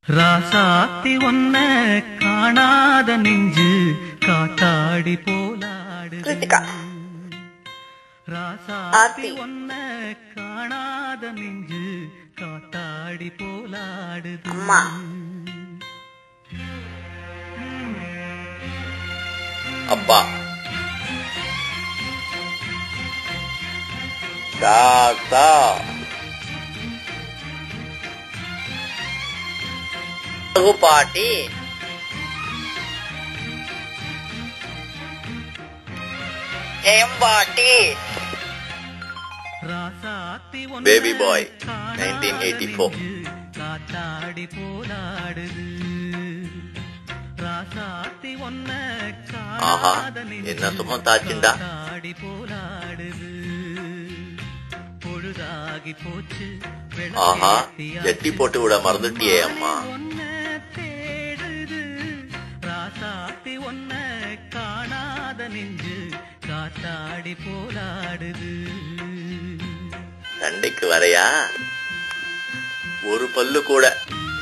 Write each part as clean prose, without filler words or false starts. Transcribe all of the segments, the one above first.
ராசாத்தி ஒன்ன காணாத நெஞ்சு காத்தாடி போலாடுது. ராசாத்தி ஒன்ன காணாத நெஞ்சு காத்தாடி போலாடுது. அப்பா தாத்தா பாட்டி பாட்டி பேபி பாய் 1984. காத்தாடி போலாடுது. ராசாத்தி ஒன்ன காணாத நெஞ்சு என்ன சுமந்தாச்சுண்டா காத்தாடி போலாடுது. பொழுதாகி போச்சு. ஆஹா, ஜட்டி போட்டு விட மறந்துட்டியே அம்மா. ராசாத்தி ஒன்ன காணாத நெஞ்சு காத்தாடி போலாடுது. சண்டைக்கு வரையா? ஒரு பல்லு கூட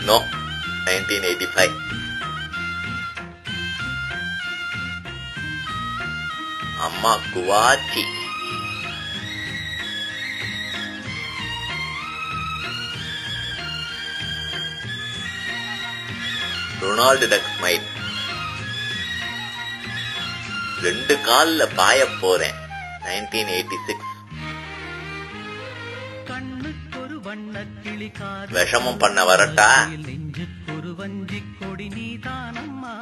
நோ. 1985. அம்மா குவாச்சி. ரொனால்டு டக் ஸ்மைல். 2 கால்ல பாய போறேன். 1986. விஷமம் பண்ண வரட்டா? நெஞ்சுக்கொரு வஞ்சி கொடி நீதானம்மா.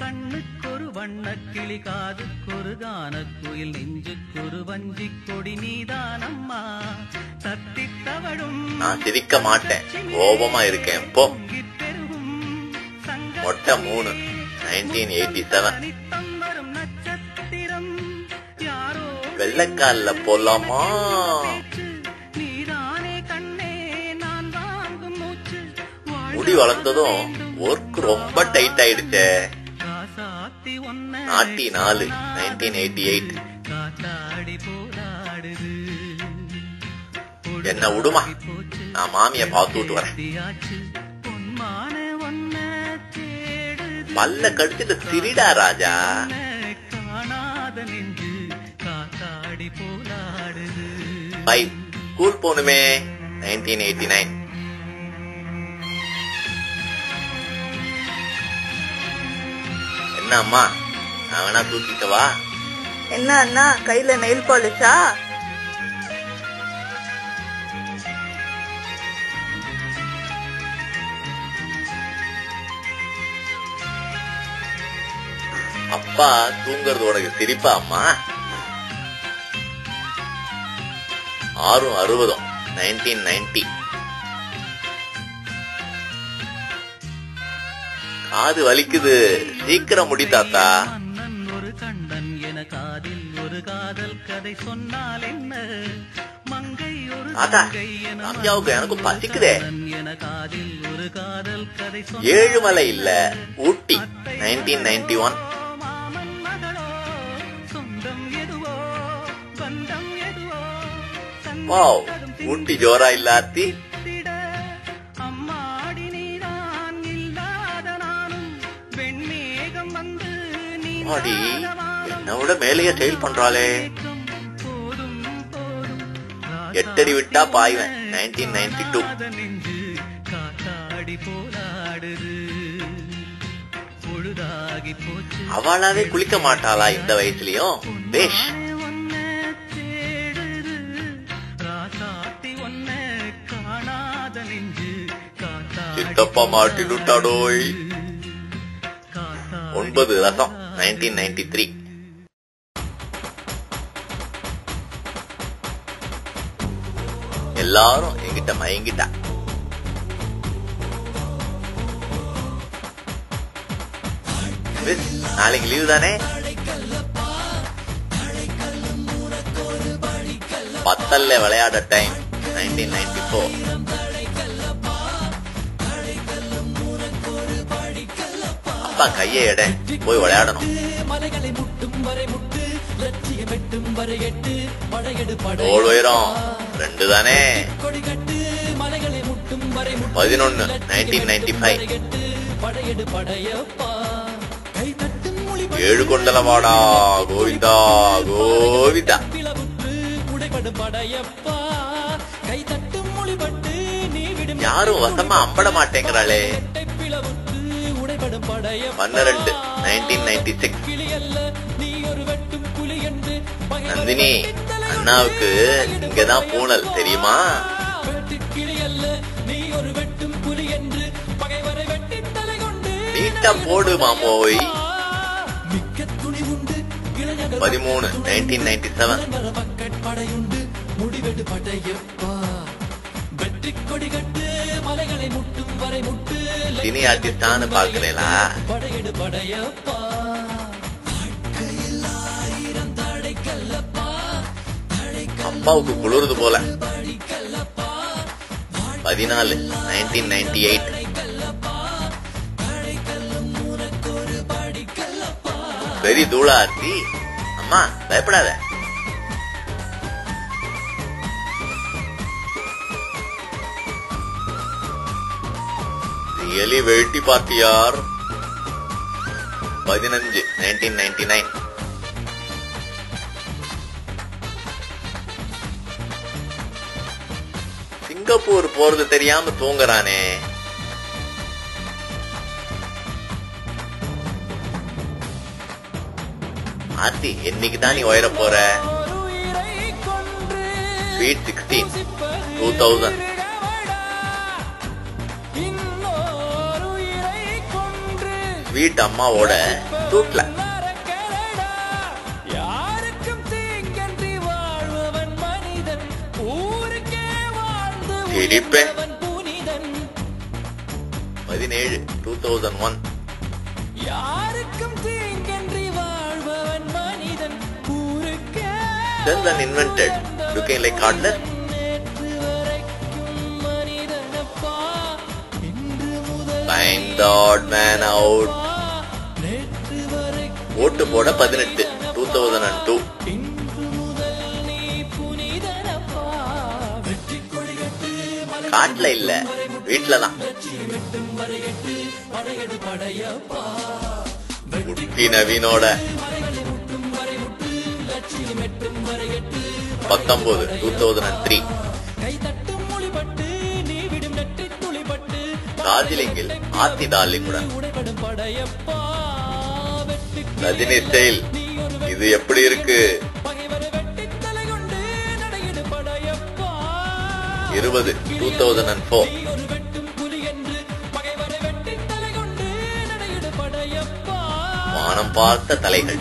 கண்ணுக்கொரு வண்ண கிளி காதுக்கொரு கான குயில். நெஞ்சுக்கொரு வஞ்சி கொடி நீதானம்மா. தத்தி தவழும் நான் சிரிக்க மாட்டேன், கோபமா இருக்கேன். போ. மொட்டை 3. 1987. வெள்ளக்கால போலாமா? முடி வளர்ந்ததும் ஒர்க் ரொம்ப டைட் ஆயிடுச்சே. 4 1988. என்ன விடுமா, நான் மாமிய பார்த்துட்டு வரேன். பல்ல கடிச்சிட்டு சிரிடா ராஜா. ஸ்கூல் போனுமே. 1989. என்ன அம்மா, நான் வேணா தூக்கிக்கவா? என்ன அண்ணா, கையில நெயில் பாலிஷா? அப்பா தூங்குறது உனக்கு சிரிப்பா அம்மா? 6 60. 1990. காது வலிக்குது, சீக்கிரம் முடி தாத்தா. ஒரு கண்டன் என காதில் ஒரு காதல் கதை சொன்னால் என்ன? மங்கை ஒரு அம்மாவுக்கு எனக்கும் பசிக்குதே. என காதில் ஒரு காதல் கதை. ஏழுமலை இல்ல, ஊட்டி. 1991. வாவ், ஊட்டி ஜோரா இல்ல ஆர்த்தி? அம்மாடி நீதான் இல்லாத நானும் வெண்மேகம் வந்து நீ ஆடி என்னை விட மேலேயே செயல் பண்றாளே. 8 அடி விட்டா பாய்வன். 1992. காத்தாடி போராடுது பொழுதாகி போச்சு. அவளாவே குளிக்க மாட்டாளா இந்த வயசுலயும்? பேஷ். சித்தப்பா மாட்டில் விட்டாடோய். 9 ரசம். 1993. எல்லாரும் என்கிட்ட மயங்கிட்டா. நாளைக்கு லீவு தானே? பத்தல்ல விளையாட டைம். 1994. அப்பா கையை எட, போய் விளையாடணும். தோல் உயரம் 2 தானே? 11. 1995. 7 கொண்டலவாடா கோவிந்தா கோவிந்தா. யாரும் வசமா அம்பட மாட்டேங்கிறாளே. 12. 1996. நந்தினி, அண்ணாவுக்கு இங்கதான் பூனல் தெரியுமா? நீட்டா போடு மாமோய். 13. 1997. சினி ஆர்டிஸ்டான்னு பாக்குறேங்களா? அப்பாவுக்கு குளிருது போல. 14. 1998. பெரிய தூளா ஆர்த்தி. அம்மா பயப்படாத. ரியலி வெயிட்டி பார்த்தியார். 15. 1999. சிங்கப்பூர் போறது தெரியாம தூங்குறானே. ஆர்த்தி, என்னைக்கு தான் நீ உயர போற? ஸ்வீட் 16. 2000. ஸ்வீட் அம்மாவோட தூட்ல. சிரிப்பேன். 17. 2001. Then invented, looking like cardless. Find the odd man out. ஓட்டு போட 18. 2002. காட்டுல இல்ல, வீட்டுலதான். குட்டி நவீனோட 19. 2003. டார்ஜிலிங்கில் ஆர்த்தி டார்லிங்குடன். ரஜினி ஸ்டைல். இது எப்படி இருக்கு? 20. 2004. வானம் பார்த்த தலைகள்.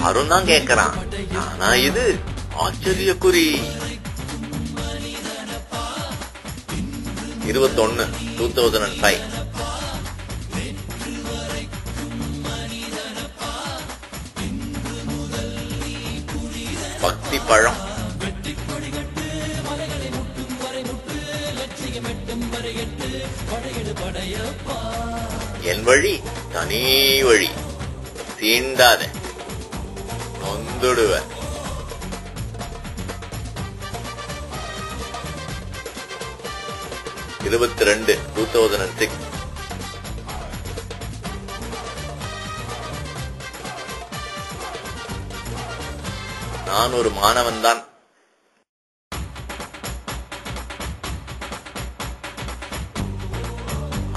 அருண் தான் கேட்கிறான். ஆனா இது ஆச்சரிய குறி. 21. 2005. பக்தி பழம். என் வழி தனி வழி, தீண்டாத. நோ நொந்துடுவேன். (22) 2006. நான் ஒரு மாணவன் தான்.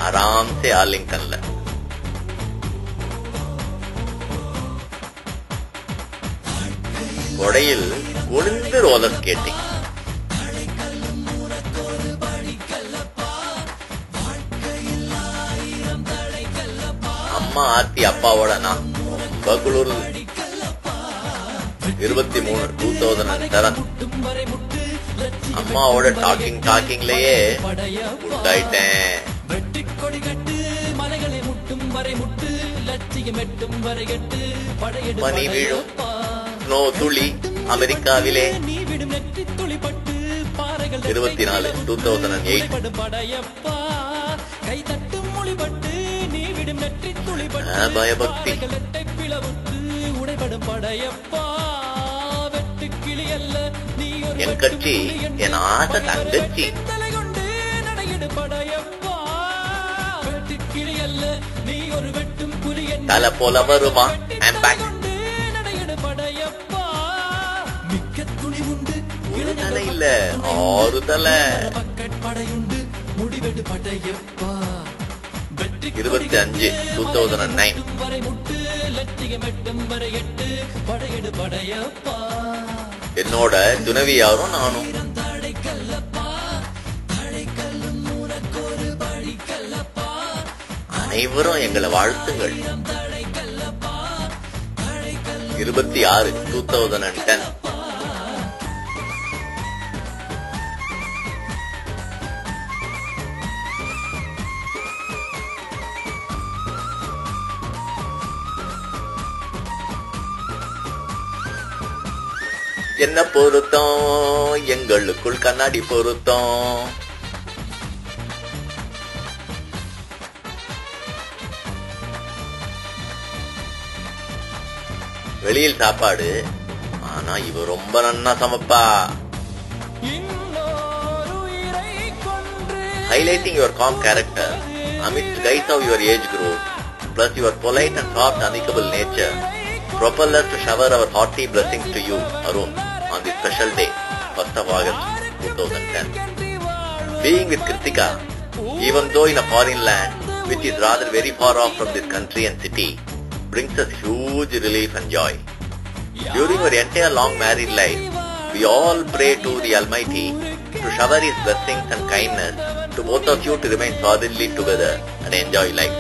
ஆராம் சே ஆர்லிங்டன்ல. கொடையில் ஒளிந்து ரோலர் ஸ்கேட்டிங். அம்மா ஆர்த்தி, அப்பாவோட நான். ரொம்ப குளிர். 23 2007. அம்மாவோட டாக்கிங்லயே உண்டாயிட்டேன். பனி வீழும் ஸ்னோ துளி அமெரிக்காவிலே. 24 2008. பயபக்தி. என் கட்சி என் ஆசை தங்கச்சி. தலை போல வருமா? ஒரு தலை இல்ல, 6 தலை. 25 2009. என்னோட துணைவி யாரும் நானும். அனைவரும் எங்களை வாழ்த்துங்கள். 26 2010. என்ன பொருத்தம் எங்களுக்குள் கண்ணாடி பொருத்தம். வெளியில் சாப்பாடு, ஆனா இவ ரொம்ப நன்னா சமைப்பா. Highlighting your calm character amidst guise of your age group, plus your polite and soft amicable nature, propel us to shower our hearty blessings to you, Arun, on this special day, 1st of August 2010. Being with Kritika, even though in a foreign land, which is rather very far off from this country and city, brings us huge relief and joy. During our entire long married life, we all pray to the Almighty to shower His blessings and kindness to both of you to remain solidly together and enjoy life.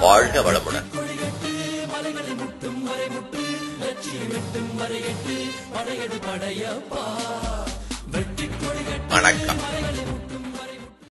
வாழ்க வளமுடன். வணக்கம்.